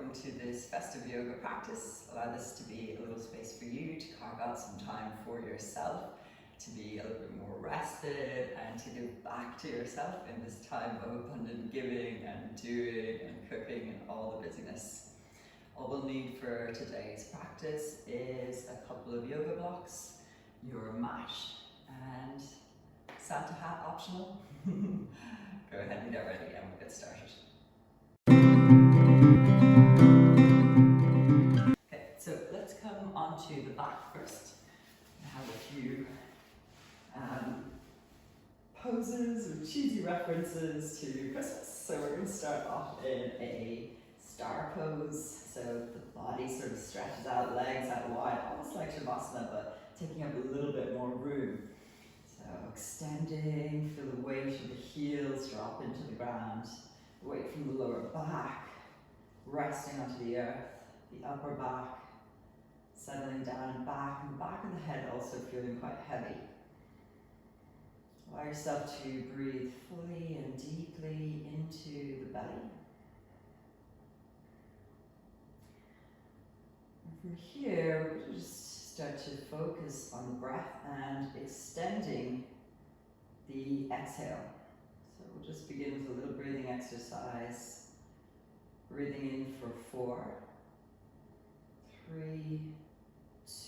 welcome to this festive yoga practice. Allow this to be a little space for you to carve out some time for yourself, to be a little bit more rested and to give back to yourself in this time of abundant giving and doing and cooking and all the busyness. All we'll need for today's practice is a couple of yoga blocks, your mat, and Santa hat optional. Go ahead and get ready and we'll get started. Okay, so let's come onto the back first. I have a few poses or cheesy references to Christmas. So we're going to start off in a star pose. So the body sort of stretches out, legs out wide, almost like Shavasana, but taking up a little bit more room. So extending, feel the weight of the heels drop into the ground, the weight from the lower back, resting onto the earth, the upper back, settling down and back, and the back of the head also feeling quite heavy. Allow yourself to breathe fully and deeply into the belly. And from here, we're going to just start to focus on the breath and extending the exhale. So we'll just begin with a little breathing exercise. Breathing in for 4, 3,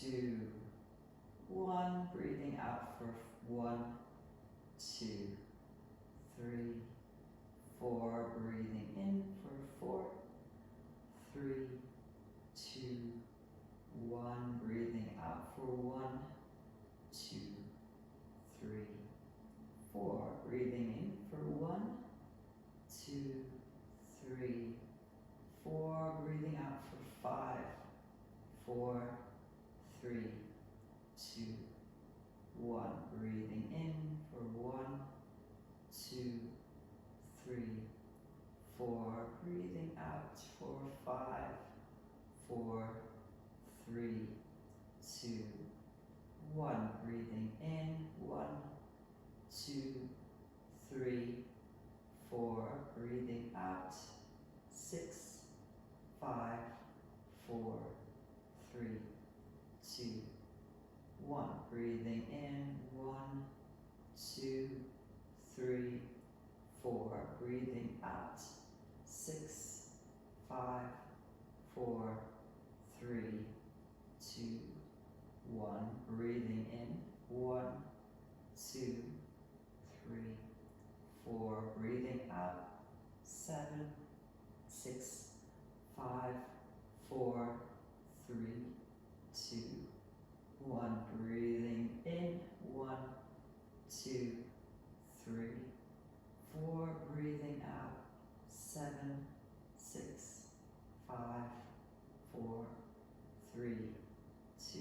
2, 1. Breathing out for 1, 2, 3, 4. Breathing in for 4, 3, 2, 1. Breathing out for 1, 2, 3, 4. Breathing in for 1, 2, 3, 4. Breathing out for 5, 4, 3, 2, 1. Breathing in for 1, 2, 3, 4. Breathing out for 5, 4, 3, 2, 1. Breathing in 1, 2, 3, 4. Breathing out 6, 5, 4, 3, 2, 1. Breathing in 1, 2, 3, 4. Breathing out 6, 5, 4, 3, 2, 1. Breathing in 1, 2, 3, 4. Breathing out 7, 6, 5, 4, 3, 2, 1. Breathing in 1, 2, 3, 4. Breathing out 7, 6, 5, 4, 3, 2,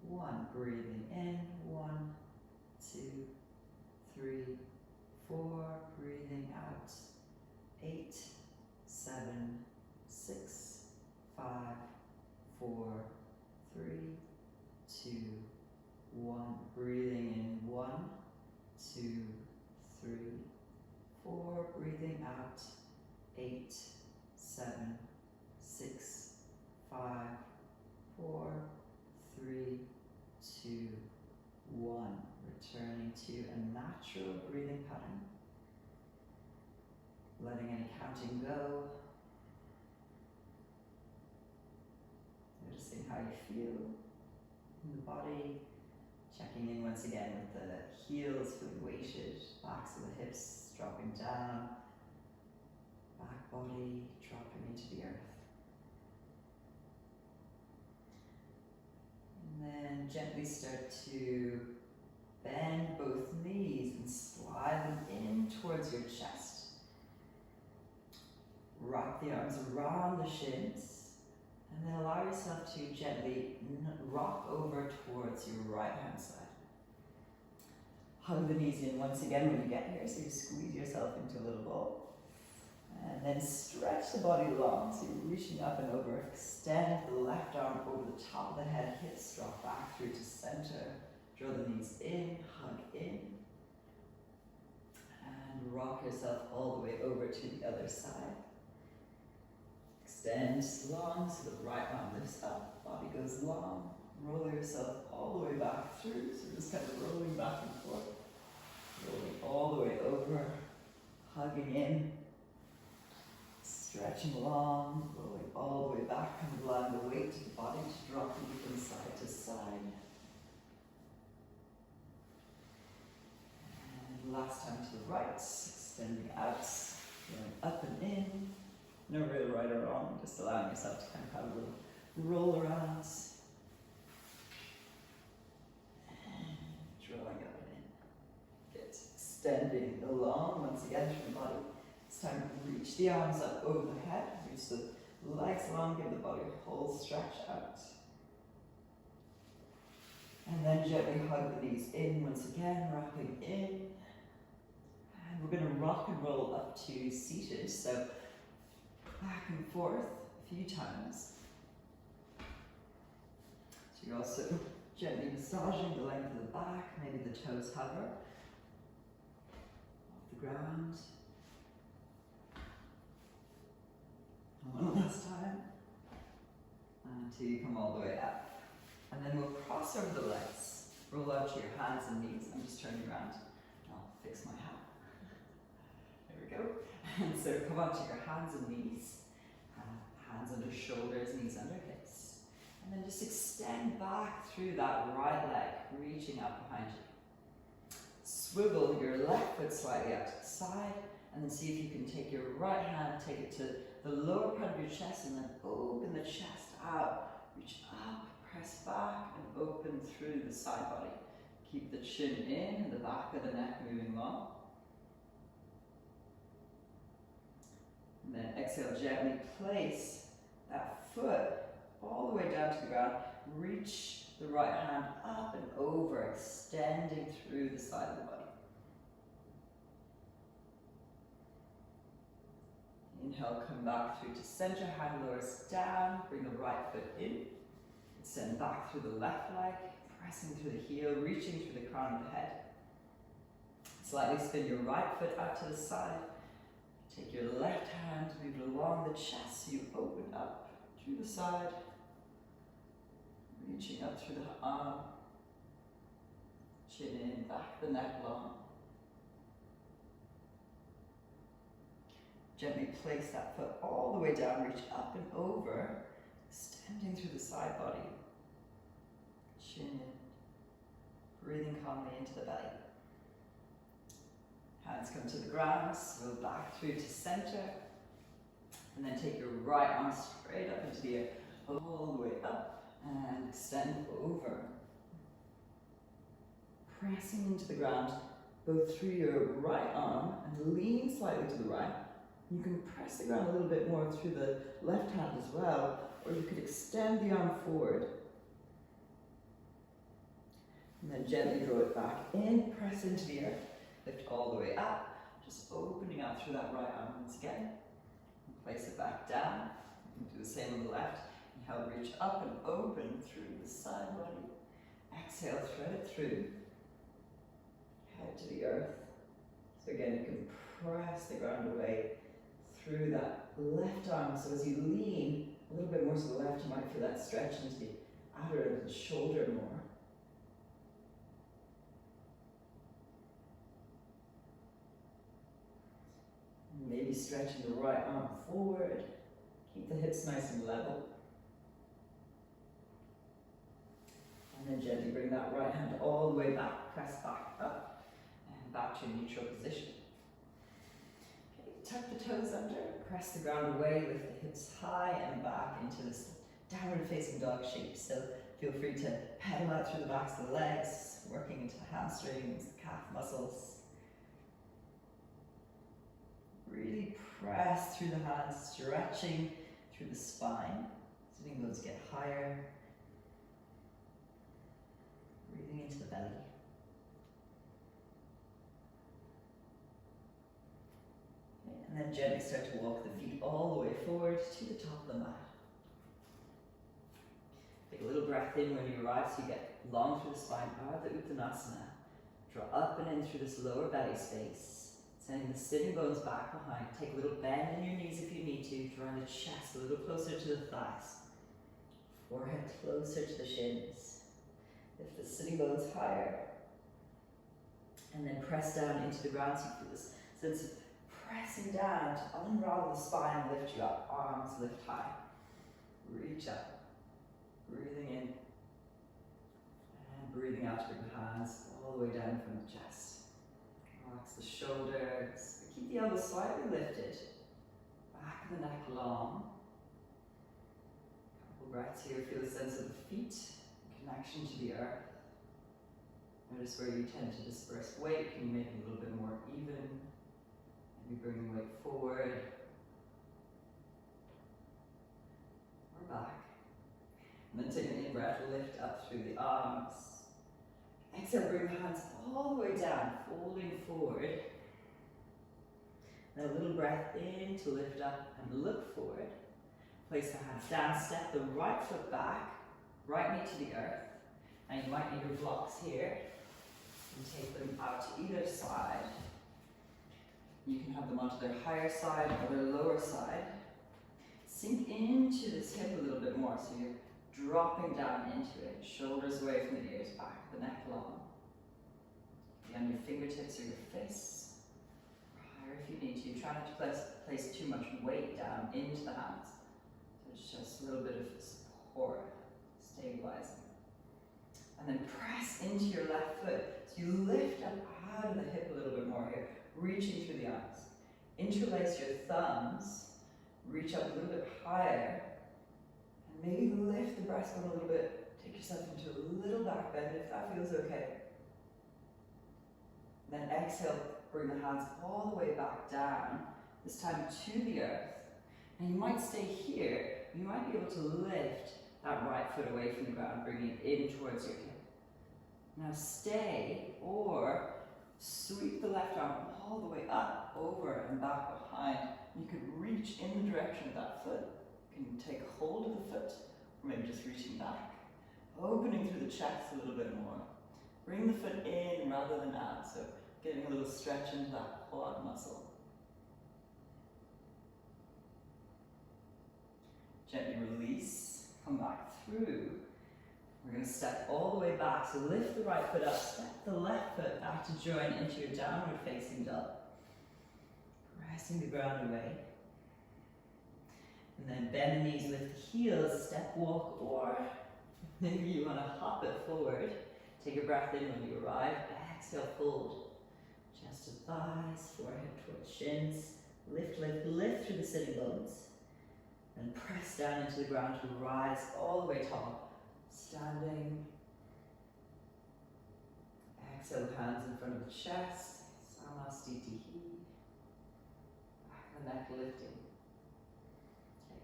1. Breathing in 1, 2, 3, 4. Breathing out 8, 7, 6, 5, 4, 3, 2, 1. Breathing in 1, 2, 3, 4. Breathing out 8, 7, 6, 5, 4, 3, 2, 1. Returning to a natural breathing pattern. Letting any counting go. Noticing how you feel in the body. Checking in once again with the heels feeling weighted, backs of the hips dropping down, back body dropping into the earth. And then gently start to bend both knees and slide them in towards your chest. Wrap the arms around the shins and then allow yourself to gently rock over towards your right hand side. Hug the knees in once again when you get here, so you squeeze yourself into a little ball. And then stretch the body long, so you're reaching up and over. Extend the left arm over the top of the head, hips drop back through to center. Draw the knees in, hug in. And rock yourself all the way over to the other side. Extend long so the right arm lifts up, body goes long. Roll yourself all the way back through, so just kind of rolling back and forth. Rolling all the way over, hugging in, stretching long, rolling all the way back, kind of allowing the weight of the body to drop from side to side. And last time to the right, extending out, going up and in. No real right or wrong, just allowing yourself to kind of have a little roll around. And drawing up and in. Good. Extending along once again through the body. It's time to reach the arms up over the head, reach the legs long, give the body a whole stretch out. And then gently hug the knees in once again, wrapping in. And we're going to rock and roll up to seated, so back and forth a few times. So you're also gently massaging the length of the back, maybe the toes hover off the ground. And one last time. Until you come all the way up. And then we'll cross over the legs. Roll out to your hands and knees. I'm just turning around. I'll fix my hat. There we go. And so come onto your hands and knees. Hands under shoulders, knees under hips. And then just extend back through that right leg, reaching out behind you. Swivel your left foot slightly out to the side, and then see if you can take your right hand, take it to the lower part of your chest, and then open the chest out. Reach up, press back, and open through the side body. Keep the chin in and the back of the neck moving long. And then exhale, gently place that foot all the way down to the ground. Reach the right hand up and over, extending through the side of the body. Inhale, come back through to center, hand lowers down, bring the right foot in. Extend back through the left leg, pressing through the heel, reaching through the crown of the head. Slightly spin your right foot out to the side. Take your left hand, move it along the chest, so you open up through the side, reaching up through the arm, chin in, back the neck long. Gently place that foot all the way down, reach up and over, extending through the side body. Chin in, breathing calmly into the belly. Hands come to the ground, so back through to center. And then take your right arm straight up into the air, all the way up, and extend over. Pressing into the ground, both through your right arm and lean slightly to the right. You can press the ground a little bit more through the left hand as well, or you could extend the arm forward. And then gently draw it back in, press into the earth, lift all the way up, just opening out through that right arm once again. And place it back down. You can do the same on the left. Inhale, reach up and open through the side body. Exhale, thread it through. Head to the earth. So again, you can press the ground away through that left arm. So as you lean a little bit more to the left, you might feel that stretch into the outer end of the shoulder more. Maybe stretching the right arm forward. Keep the hips nice and level. And then gently bring that right hand all the way back, press back up, and back to a neutral position. Okay, tuck the toes under, press the ground away, lift the hips high and back into this downward facing dog shape. So feel free to pedal out through the backs of the legs, working into the hamstrings, the calf muscles. Really press through the hands, stretching through the spine. Sitting bones get higher. Breathing into the belly. Okay, and then gently start to walk the feet all the way forward to the top of the mat. Take a little breath in when you arrive so you get long through the spine, Ardha Uttanasana. Draw up and in through this lower belly space. Sending the sitting bones back behind. Take a little bend in your knees if you need to. Drawing the the chest, a little closer to the thighs. Forehead closer to the shins. Lift the sitting bones higher. And then press down into the ground so you feel this sense of pressing down to unravel the spine, lift you up. Arms lift high. Reach up. Breathing in. And breathing out, bring the hands all the way down from the chest. Relax the shoulders. Keep the elbows slightly lifted. Back of the neck long. Couple breaths here. Feel the sense of the feet. Connection to the earth. Notice where you tend to disperse weight. Can you make it a little bit more even? Maybe bring the weight forward. Or back. And then take an in-breath, lift up through the arms. Exhale, bring the hands all the way down, folding forward. Then a little breath in to lift up and look forward. Place the hands down, step the right foot back, right knee to the earth. And you might need your blocks here. And take them out to either side. You can have them onto their higher side or their lower side. Sink into this hip a little bit more, so you're dropping down into it. Shoulders away from the ears, back of the neck long. Be on your fingertips or your fists. Or higher if you need to. Try not to place too much weight down into the hands. So it's just a little bit of support, stabilizing. And then press into your left foot. So you lift up out of the hip a little bit more here, reaching through the arms. Interlace your thumbs, reach up a little bit higher, and maybe lift the breastbone a little bit. Take yourself into a little back bend if that feels okay. Then exhale, bring the hands all the way back down, this time to the earth. And you might stay here. You might be able to lift that right foot away from the ground, bringing it in towards your hip. Now stay, or sweep the left arm all the way up, over and back behind. You could reach in the direction of that foot. You can take hold of the foot, or maybe just reaching back. Opening through the chest a little bit more. Bring the foot in rather than out, so getting a little stretch into that quad muscle. Gently release, come back through. We're going to step all the way back, so lift the right foot up, step the left foot back to join into your downward facing dog. Pressing the ground away. And then bend the knees, lift the heels, step walk, or maybe you want to hop it forward. Take a breath in when you arrive, exhale, fold. Chest to thighs, forehead towards shins. Lift, lift, lift through the sitting bones. And press down into the ground to rise all the way tall. Standing. Exhale, hands in front of the chest. Samastitihi. Back of the neck lifting.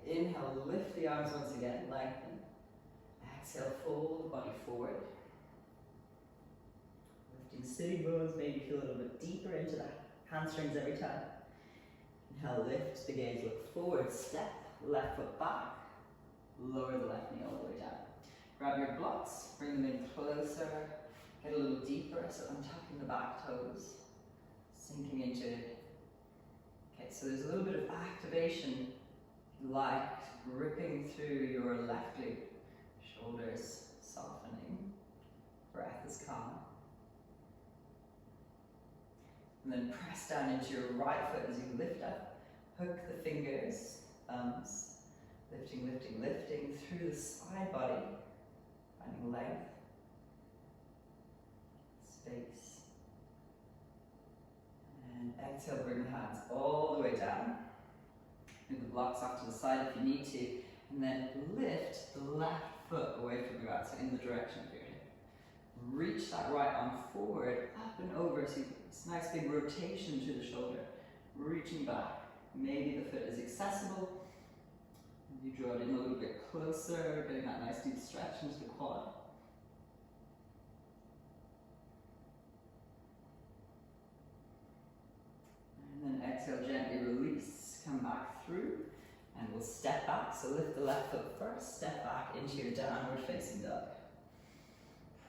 Okay, inhale, lift the arms once again, lengthen. Exhale, fold the body forward. Lifting sitting bones, maybe feel a little bit deeper into the hamstrings every time. Inhale, lift the gaze, look forward, step, left foot back. Lower the left knee all the way down. Grab your blocks, bring them in closer, get a little deeper, so untucking the back toes, sinking into it. Okay, so there's a little bit of activation, like gripping through your left glute, shoulders softening, breath is calm. And then press down into your right foot as you lift up, hook the fingers, thumbs, lifting, lifting, lifting through the side body. Finding length, space, and exhale, bring the hands all the way down. Move the blocks off to the side if you need to, and then lift the left foot away from the ground, so in the direction of your hip. Reach that right arm forward, up and over, so it's a nice big rotation to the shoulder. Reaching back, maybe the foot is accessible. You draw it in a little bit closer, getting that nice deep stretch into the quad. And then exhale, gently release, come back through, and we'll step back. So lift the left foot first, step back into your downward facing dog.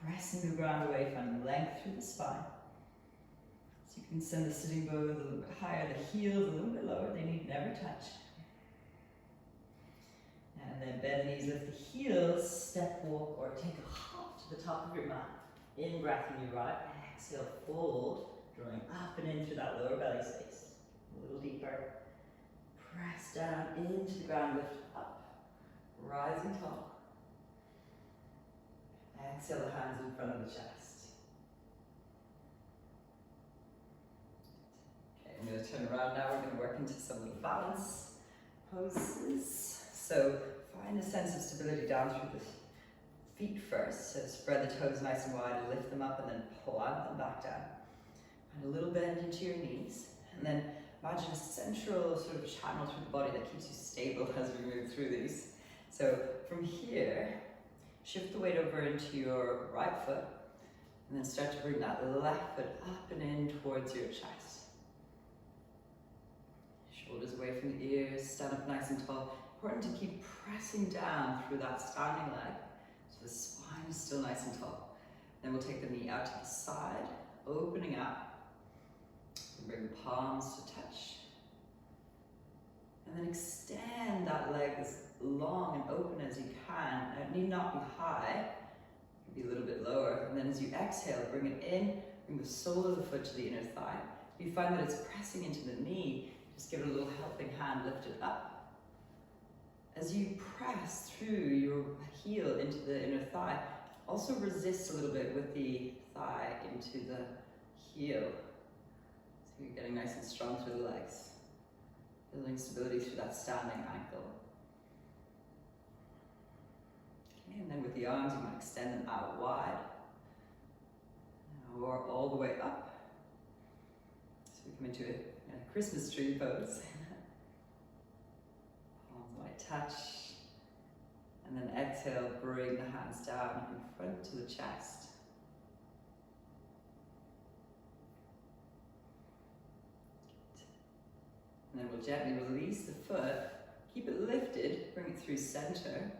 Pressing the ground away, find length through the spine. So you can send the sitting bones a little bit higher, the heels a little bit lower, they need never touch. as if the heels step, walk, or take a hop to the top of your mat. In breath when you right, exhale, fold, drawing up and in through that lower belly space. A little deeper. Press down into the ground, lift up, rising tall. Exhale the hands in front of the chest. Okay, I'm going to turn around now. We're going to work into some little balance poses. So find a sense of stability down through the feet first. So spread the toes nice and wide, lift them up, and then plant them back down. And a little bend into your knees. And then imagine a central sort of channel through the body that keeps you stable as we move through these. So from here, shift the weight over into your right foot, and then start to bring that left foot up and in towards your chest. Shoulders away from the ears, stand up nice and tall. Important to keep pressing down through that standing leg, so the spine is still nice and tall. Then we'll take the knee out to the side, opening up. Bring the palms to touch. And then extend that leg as long and open as you can. Now, it need not be high, it can be a little bit lower. And then as you exhale, bring it in, bring the sole of the foot to the inner thigh. If you find that it's pressing into the knee, just give it a little helping hand, lift it up. As you press through your heel into the inner thigh, also resist a little bit with the thigh into the heel. So you're getting nice and strong through the legs. Building stability through that standing ankle. Okay, and then with the arms, you might extend them out wide. Or all the way up. So we come into a Christmas tree pose. Palms might touch. And then exhale, bring the hands down in front to the chest. And then we'll gently release the foot, keep it lifted, bring it through center,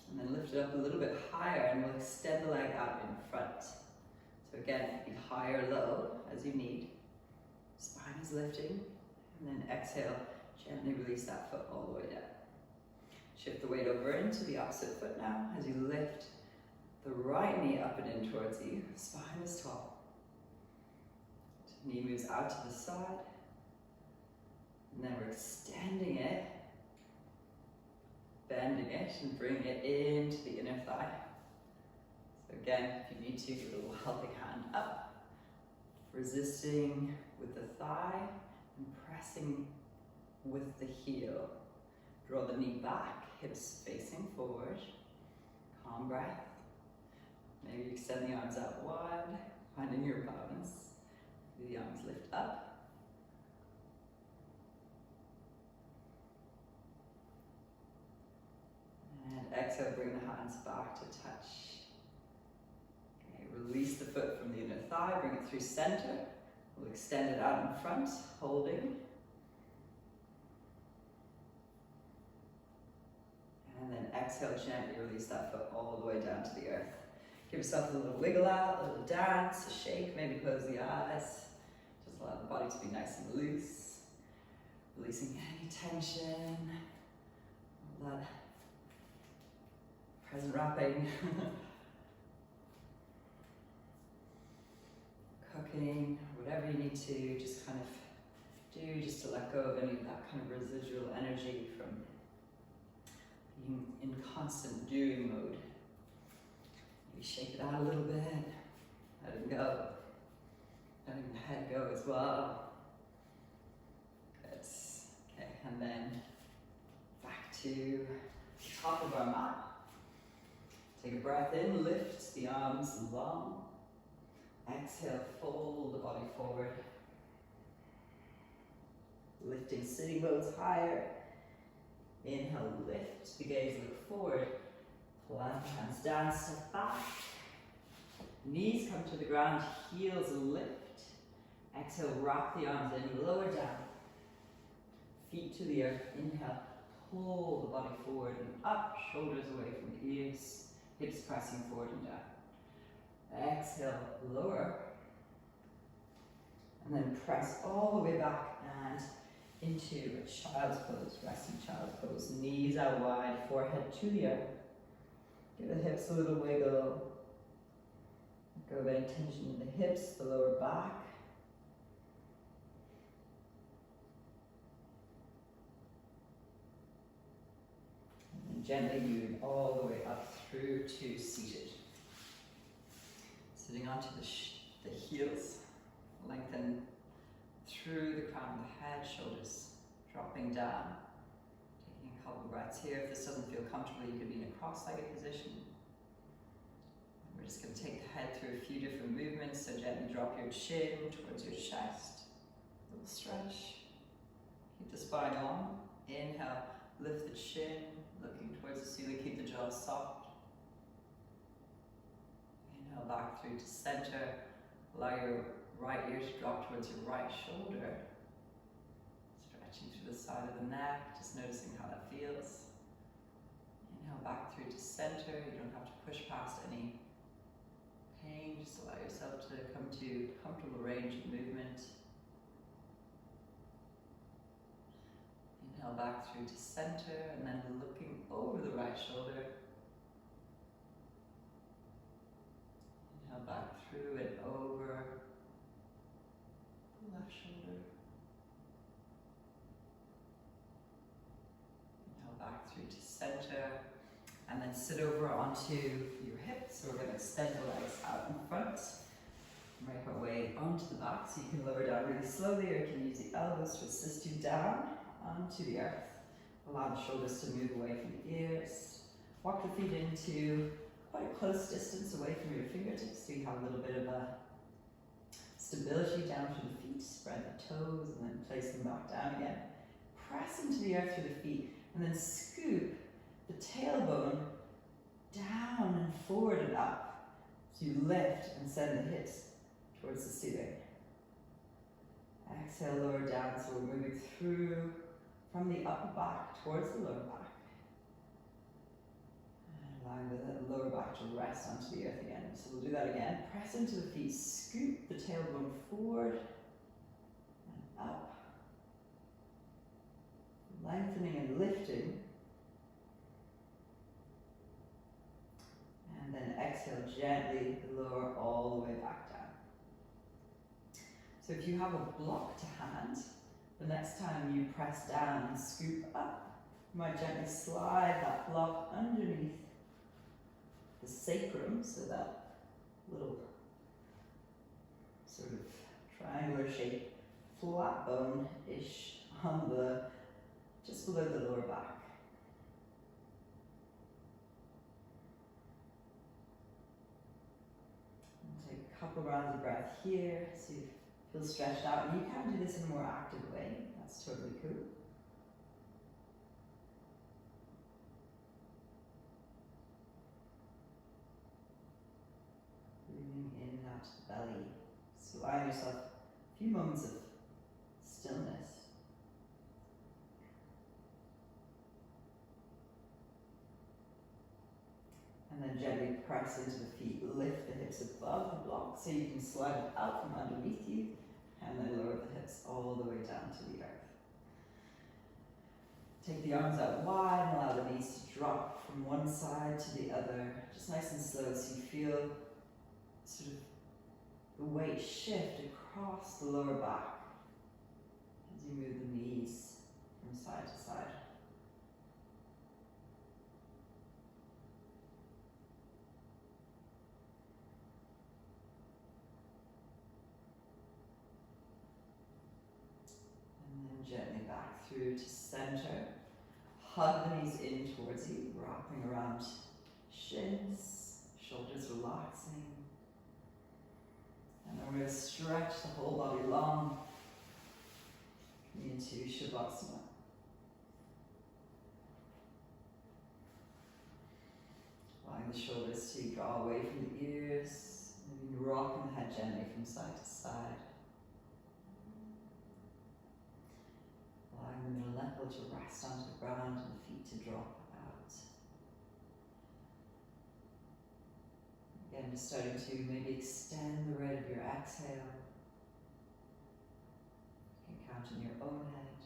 and then lift it up a little bit higher, and we'll extend the leg out in front. So again, be high or low as you need. Spine is lifting, and then exhale, gently release that foot all the way down. Shift the weight over into the opposite foot now as you lift the right knee up and in towards you. Spine is tall. Knee moves out to the side. And then we're extending it, bending it, and bringing it into the inner thigh. So again, if you need to, give a little helping hand up, resisting with the thigh and pressing with the heel. Draw the knee back, hips facing forward. Calm breath. Maybe extend the arms out wide, finding your balance. The arms lift up. And exhale, bring the hands back to touch. Okay, release the foot from the inner thigh, bring it through center. We'll extend it out in front, holding. And then exhale, gently release that foot all the way down to the earth. Give yourself a little wiggle out, a little dance, a shake, maybe close the eyes. Just allow the body to be nice and loose. Releasing any tension, all that present wrapping, cooking, whatever you need to just kind of do, just to let go of any of that kind of residual energy from being in constant doing mode. Maybe shake it out a little bit, let it go, letting the head go as well. Good. Okay, and then back to the top of our mat. Take a breath in, lift the arms long. Exhale, fold the body forward. Lifting sitting bones higher. Inhale, lift the gaze, look forward. Plant hands down, step back. Knees come to the ground, heels lift. Exhale, wrap the arms in, lower down. Feet to the earth, inhale, pull the body forward and up, shoulders away from the ears. Hips pressing forward and down. Exhale, lower. And then press all the way back and into a child's pose, resting child's pose. Knees out wide, forehead to the earth. Give the hips a little wiggle. Let go of any tension in the hips, the lower back. And then gently moving all the way up through to seated. Sitting onto the heels, lengthen through the crown of the head, shoulders dropping down. Taking a couple breaths here. If this doesn't feel comfortable, you could be in a cross-legged position. And we're just going to take the head through a few different movements. So gently drop your chin towards your chest. A little stretch. Keep the spine long. Inhale, lift the chin, looking towards the ceiling. Keep the jaw soft. Inhale back through to center. Allow your right ear to drop towards your right shoulder. Stretching through the side of the neck, just noticing how that feels. Inhale back through to center. You don't have to push past any pain. Just allow yourself to come to comfortable range of movement. Inhale back through to center, and then looking over the right shoulder. Inhale back through and over the left shoulder. Inhale back through to center, and then sit over onto your hips. So we're going to extend the legs out in front. Make our way onto the back, so you can lower down really slowly, or you can use the elbows to assist you down onto the earth. Allow the shoulders to move away from the ears. Walk the feet into quite a close distance away from your fingertips, so you have a little bit of a stability down through the feet. Spread the toes and then place them back down again. Press into the earth through the feet, and then scoop the tailbone down and forward and up. So you lift and send the hips towards the ceiling. Exhale, lower down, so we're moving through from the upper back towards the lower back. And allowing the lower back to rest onto the earth again. So we'll do that again. Press into the feet, scoop the tailbone forward and up. Lengthening and lifting. And then exhale, gently lower all the way back down. So if you have a block to hand, the next time you press down and scoop up, you might gently slide that block underneath the sacrum, so that little sort of triangular shape, flat bone-ish on the, just below the lower back. And take a couple rounds of breath here, so you feel stretched out, and you can do this in a more active way. That's totally cool. Breathing in and out to the belly. So allow yourself a few moments of stillness. And then gently press into the feet. Lift the hips above the block so you can slide it out from underneath you, and then lower the hips all the way down to the earth. Take the arms out wide and allow the knees to drop from one side to the other, just nice and slow, so you feel sort of the weight shift across the lower back as you move the knees from side to side. And then gently back through to center. Hug the knees in towards you, wrapping around shins, shoulders relaxing. And then we're going to stretch the whole body long into Shavasana. Allowing the shoulders to draw away from the ears, maybe rocking the head gently from side to side. Allowing the middle knuckle to rest onto the ground and the feet to drop out. Again, just starting to maybe extend the rate of your exhale. You can count in your own head,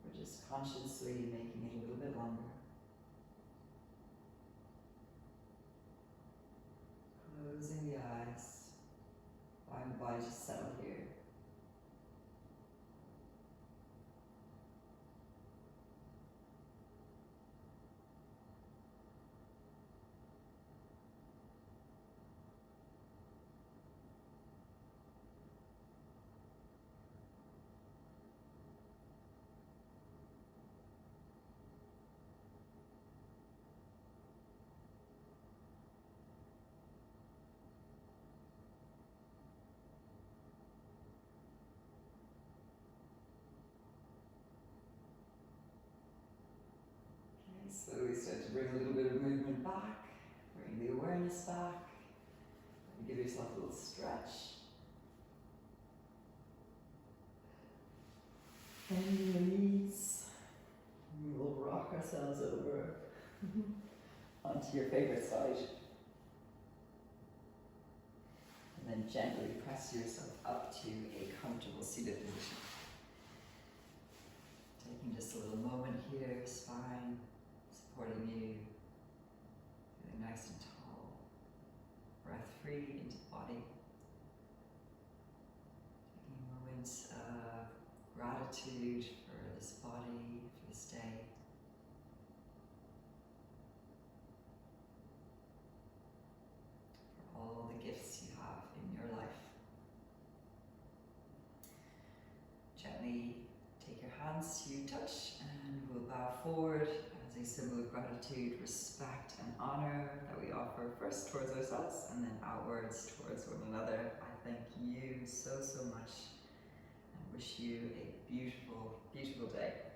or just consciously making it a little bit longer. Slowly start to bring a little bit of movement back, bring the awareness back, and give yourself a little stretch. Bending the knees. We'll rock ourselves over onto your favorite side. And then gently press yourself up to a comfortable seated position. Taking just a little moment here, spine supporting you, feeling nice and tall. Breath free into the body. Taking moments of gratitude for this body, for this day. For all the gifts you have in your life. Gently take your hands to touch and we'll bow forward as a symbol of gratitude, respect and honor that we offer first towards ourselves and then outwards towards one another. I thank you so much and wish you a beautiful, beautiful day.